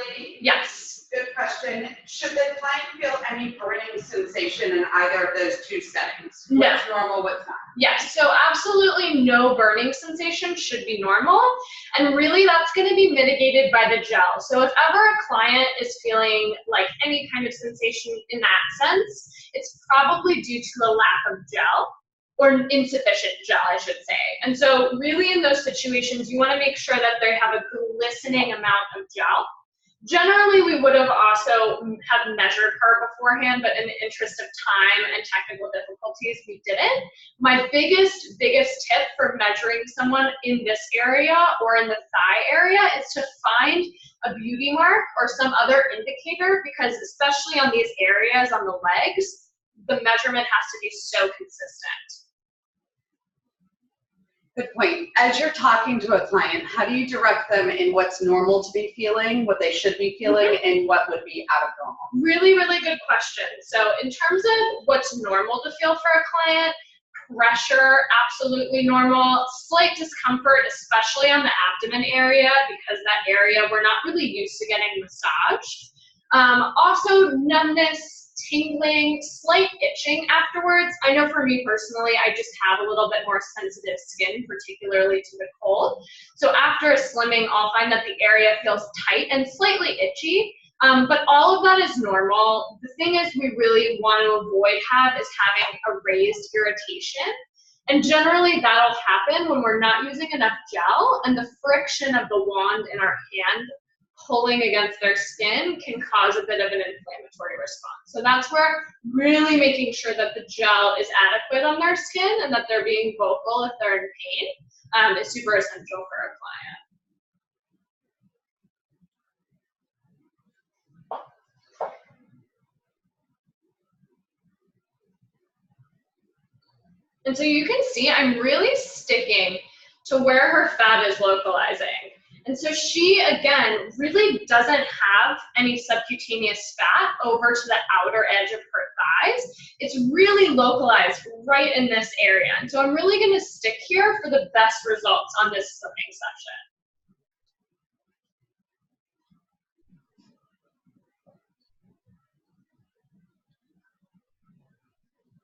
lady? Yes. Good question. Should the client feel any burning sensation in either of those two settings? No. What's normal, what's not? Yes, so absolutely no burning sensation should be normal, and really that's going to be mitigated by the gel. So if ever a client is feeling like any kind of sensation in that sense, it's probably due to a lack of gel, or insufficient gel, I should say. And so really in those situations, you want to make sure that they have a glistening amount of gel. Generally, we would have also have measured her beforehand, but in the interest of time and technical difficulties, we didn't. My biggest tip for measuring someone in this area or in the thigh area is to find a beauty mark or some other indicator, because especially on these areas on the legs, the measurement has to be so consistent. Good point. As you're talking to a client, how do you direct them in what's normal to be feeling, what they should be feeling, and what would be out of normal? Really, really good question. So in terms of what's normal to feel for a client, pressure, absolutely normal. Slight discomfort, especially on the abdomen area, because that area we're not really used to getting massaged. Also numbness, tingling, slight itching afterwards. I know for me personally, I just have a little bit more sensitive skin, particularly to the cold. So after a slimming, I'll find that the area feels tight and slightly itchy, but all of that is normal. The thing is we really want to avoid is having a raised irritation. And generally that'll happen when we're not using enough gel, and the friction of the wand in our hand pulling against their skin can cause a bit of an inflammatory response. So that's where really making sure that the gel is adequate on their skin and that they're being vocal if they're in pain is super essential for a client. And so you can see I'm really sticking to where her fat is localizing. And so she, again, really doesn't have any subcutaneous fat over to the outer edge of her thighs. It's really localized right in this area. And so I'm really going to stick here for the best results on this slimming session.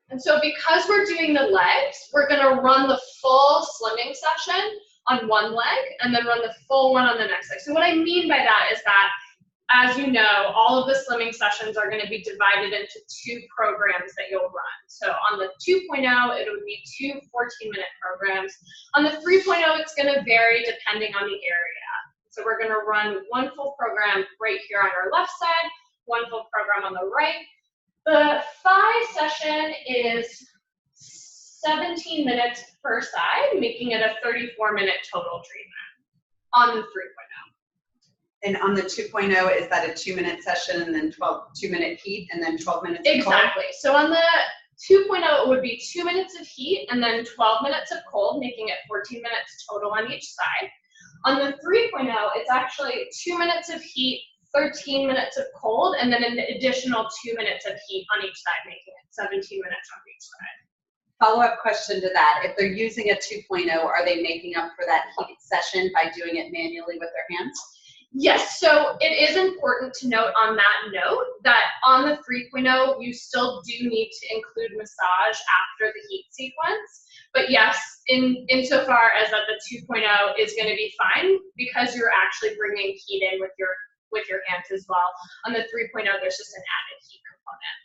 And so because we're doing the legs, we're going to run the full slimming session on one leg and then run the full one on the next leg. So what I mean by that is that, as you know, all of the slimming sessions are going to be divided into 2 programs that you'll run. So on the 2.0, it would be 2 14-minute programs. On the 3.0, it's going to vary depending on the area. So we're going to run 1 full program right here on our left side, 1 full program on the right. The thigh session is 17 minutes per side, making it a 34-minute total treatment on the 3.0. And on the 2.0, is that a 2-minute session and then 2-minute heat and then 12 minutes of cold? Exactly. So on the 2.0, it would be 2 minutes of heat and then 12 minutes of cold, making it 14 minutes total on each side. On the 3.0, it's actually 2 minutes of heat, 13 minutes of cold, and then an additional 2 minutes of heat on each side, making it 17 minutes on each side. Follow-up question to that. If they're using a 2.0, are they making up for that heat session by doing it manually with their hands? Yes, so it is important to note on that note that on the 3.0, you still do need to include massage after the heat sequence. But yes, insofar as that the 2.0 is going to be fine because you're actually bringing heat in with your hands as well. On the 3.0, there's just an added heat component.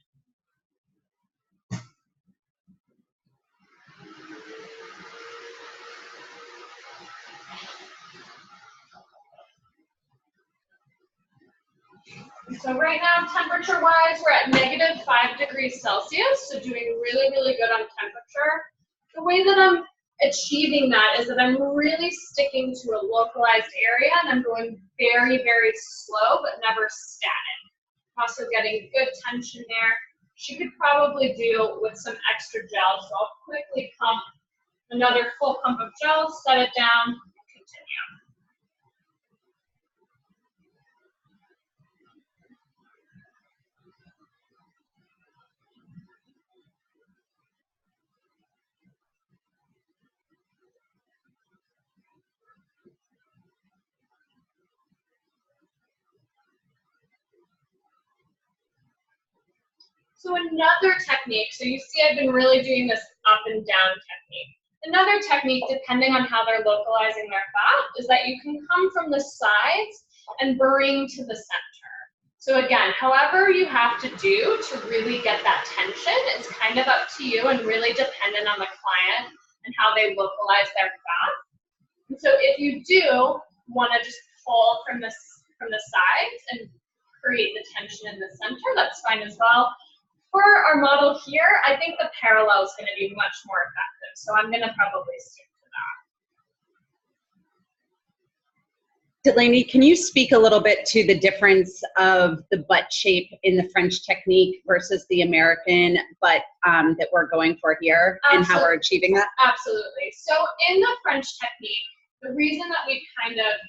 So right now, temperature-wise, we're at -5 degrees Celsius, so doing really, really good on temperature. The way that I'm achieving that is that I'm really sticking to a localized area, and I'm going very, very slow, but never static. Also getting good tension there. She could probably do with some extra gel, so I'll quickly pump another full pump of gel, set it down, and continue. So another technique, so you see I've been really doing this up and down technique. Another technique, depending on how they're localizing their fat, is that you can come from the sides and bring to the center. So again, however you have to do to really get that tension is kind of up to you and really dependent on the client and how they localize their fat. And so if you do want to just pull from the sides and create the tension in the center, that's fine as well. For our model here, I think the parallel is going to be much more effective, so I'm going to probably stick to that. Delaney, can you speak a little bit to the difference of the butt shape in the French technique versus the American butt that we're going for here, and how we're achieving that? Absolutely. So in the French technique, the reason that we've kind of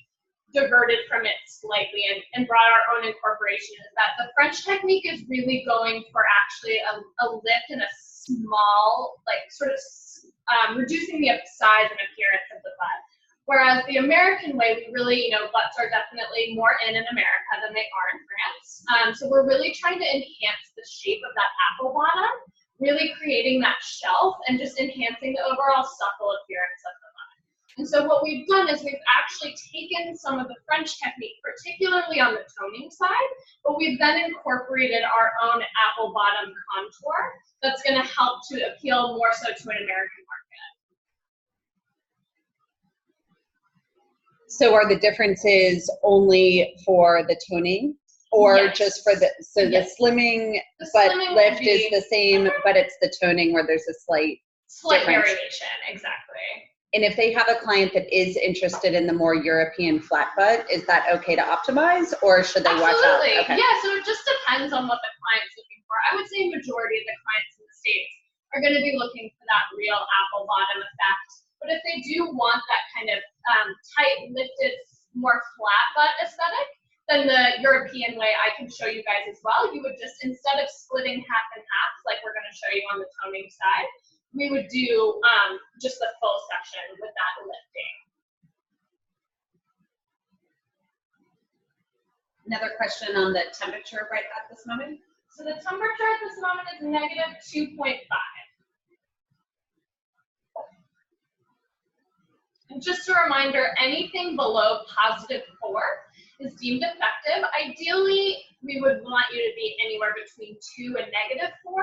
diverted from it slightly and brought our own incorporation is that the French technique is really going for actually a lift and a small, like sort of reducing the size and appearance of the butt. Whereas the American way, we really, butts are definitely more in America than they are in France. So we're really trying to enhance the shape of that apple bottom, really creating that shelf and just enhancing the overall supple appearance of the butt. And so what we've done is we've actually taken some of the French technique, particularly on the toning side, but we've then incorporated our own apple bottom contour that's going to help to appeal more so to an American market. So are the differences only for the toning, or yes. just for the, so yes. the slimming butt lift is the same, but it's the toning where there's a slight variation, exactly. And if they have a client that is interested in the more European flat butt, is that okay to optimize, or should they watch out? Absolutely. Okay. Yeah, so it just depends on what the client's looking for. I would say majority of the clients in the States are going to be looking for that real apple bottom effect. But if they do want that kind of tight, lifted, more flat butt aesthetic, then the European way I can show you guys as well. You would just, instead of splitting half and half, like we're going to show you on the toning side, we would do just the full section with that lifting. Another question on the temperature right at this moment? So the temperature at this moment is -2.5. And just a reminder, anything below +4 is deemed effective. Ideally, we would want you to be anywhere between 2 and -4.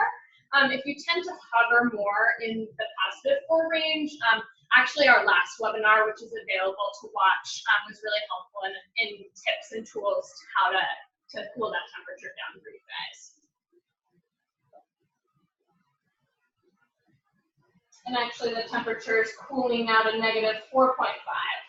If you tend to hover more in the +4 range, actually our last webinar, which is available to watch, was really helpful in tips and tools to how to cool that temperature down for you guys. And actually the temperature is cooling now to -4.5.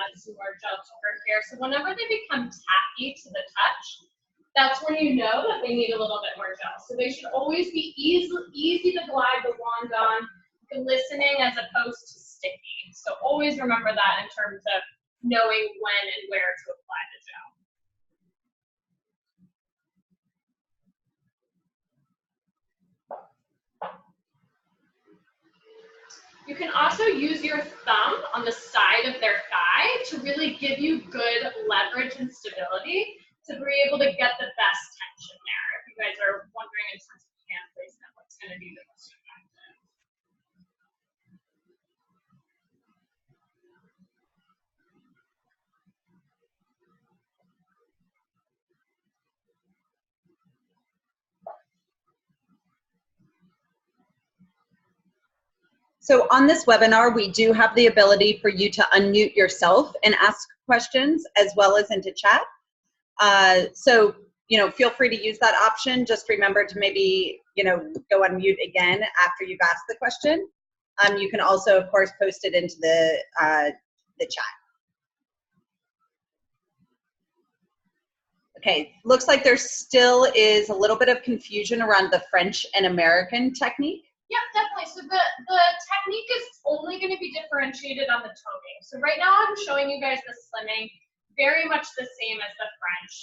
Add some more gel to her hair. So whenever they become tacky to the touch, that's when you know that they need a little bit more gel. So they should always be easy to glide the wand on, glistening as opposed to sticky. So always remember that in terms of knowing when and where to apply the gel. You can also use your thumb on the side of their thigh to really give you good leverage and stability to be able to get the best tension there. If you guys are wondering in terms of hand placement, what's going to be the most effective. So on this webinar, we do have the ability for you to unmute yourself and ask questions as well as into chat. So, feel free to use that option. Just remember to maybe, go on mute again after you've asked the question. You can also, of course, post it into the chat. Okay, looks like there still is a little bit of confusion around the French and American technique. Yep, definitely. So the technique is only going to be differentiated on the toning. So right now I'm showing you guys the slimming, very much the same as the French.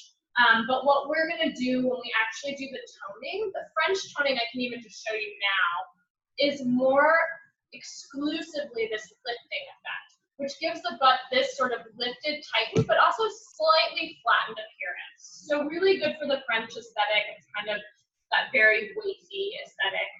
But what we're going to do when we actually do the toning, the French toning I can even just show you now, is more exclusively this lifting effect, which gives the butt this sort of lifted, tightened, but also slightly flattened appearance. So really good for the French aesthetic. It's kind of that very weighty aesthetic.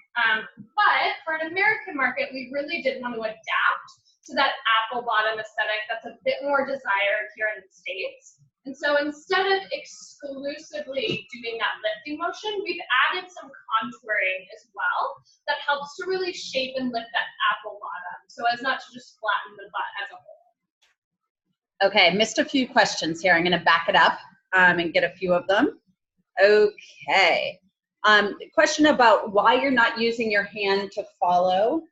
But for an American market, we really did want to adapt to that apple bottom aesthetic that's a bit more desired here in the States. And so instead of exclusively doing that lifting motion, we've added some contouring as well that helps to really shape and lift that apple bottom so as not to just flatten the butt as a whole. Okay, missed a few questions here. I'm going to back it up and get a few of them. Okay. Question about why you're not using your hand to follow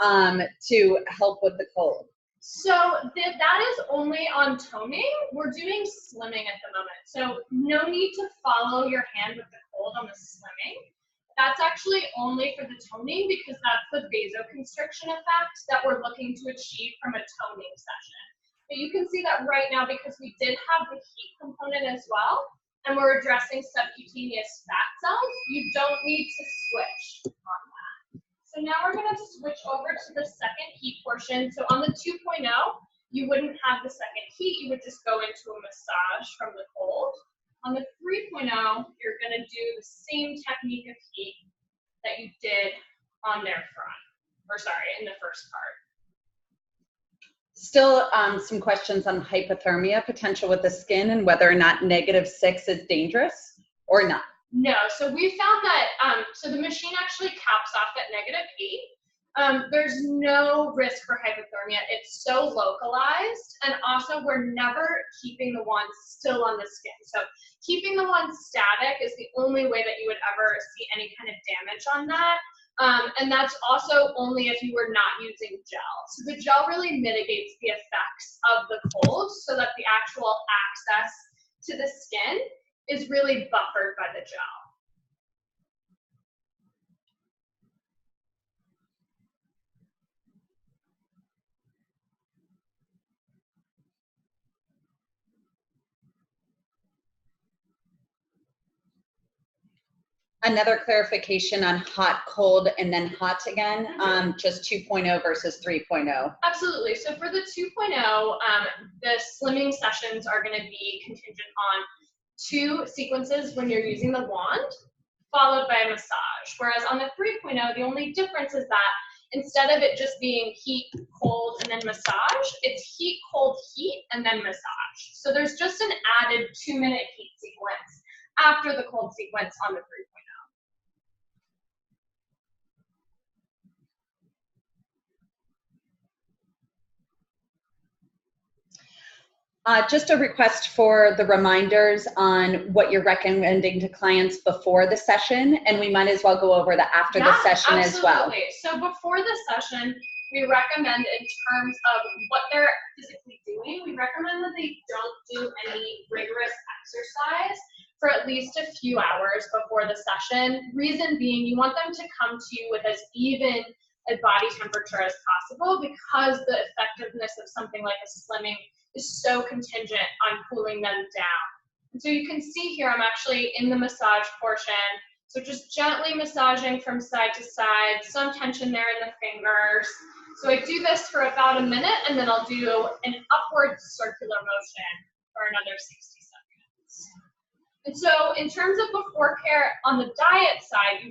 to help with the cold. So that is only on toning. We're doing slimming at the moment. So no need to follow your hand with the cold on the slimming. That's actually only for the toning because that's the vasoconstriction effect that we're looking to achieve from a toning session. But you can see that right now because we did have the heat component as well, and we're addressing subcutaneous fat cells, you don't need to switch on that. So now we're going to switch over to the second heat portion. So on the 2.0, you wouldn't have the second heat. You would just go into a massage from the cold. On the 3.0, you're going to do the same technique of heat that you did on their front, or sorry, in the first part. Still some questions on hypothermia potential with the skin and whether or not -6 is dangerous or not. No, so we found that, so the machine actually caps off at -8. There's no risk for hypothermia. It's so localized, and also we're never keeping the wand still on the skin. So keeping the wand static is the only way that you would ever see any kind of damage on that. And that's also only if you were not using gel. So the gel really mitigates the effects of the cold so that the actual access to the skin is really buffered by the gel. Another clarification on hot, cold, and then hot again, just 2.0 versus 3.0. Absolutely. So for the 2.0, the slimming sessions are going to be contingent on 2 sequences when you're using the wand, followed by a massage. Whereas on the 3.0, the only difference is that instead of it just being heat, cold, and then massage, it's heat, cold, heat, and then massage. So there's just an added 2-minute heat sequence after the cold sequence on the 3.0. Just a request for the reminders on what you're recommending to clients before the session, and we might as well go over the after the session as well. Absolutely. So before the session, we recommend in terms of what they're physically doing, we recommend that they don't do any rigorous exercise for at least a few hours before the session. Reason being, you want them to come to you with as even a body temperature as possible because the effectiveness of something like a slimming is so contingent on cooling them down. And so you can see here, I'm actually in the massage portion. So just gently massaging from side to side, some tension there in the fingers. So I do this for about a minute, and then I'll do an upward circular motion for another 60 seconds. And so in terms of before care on the diet side, you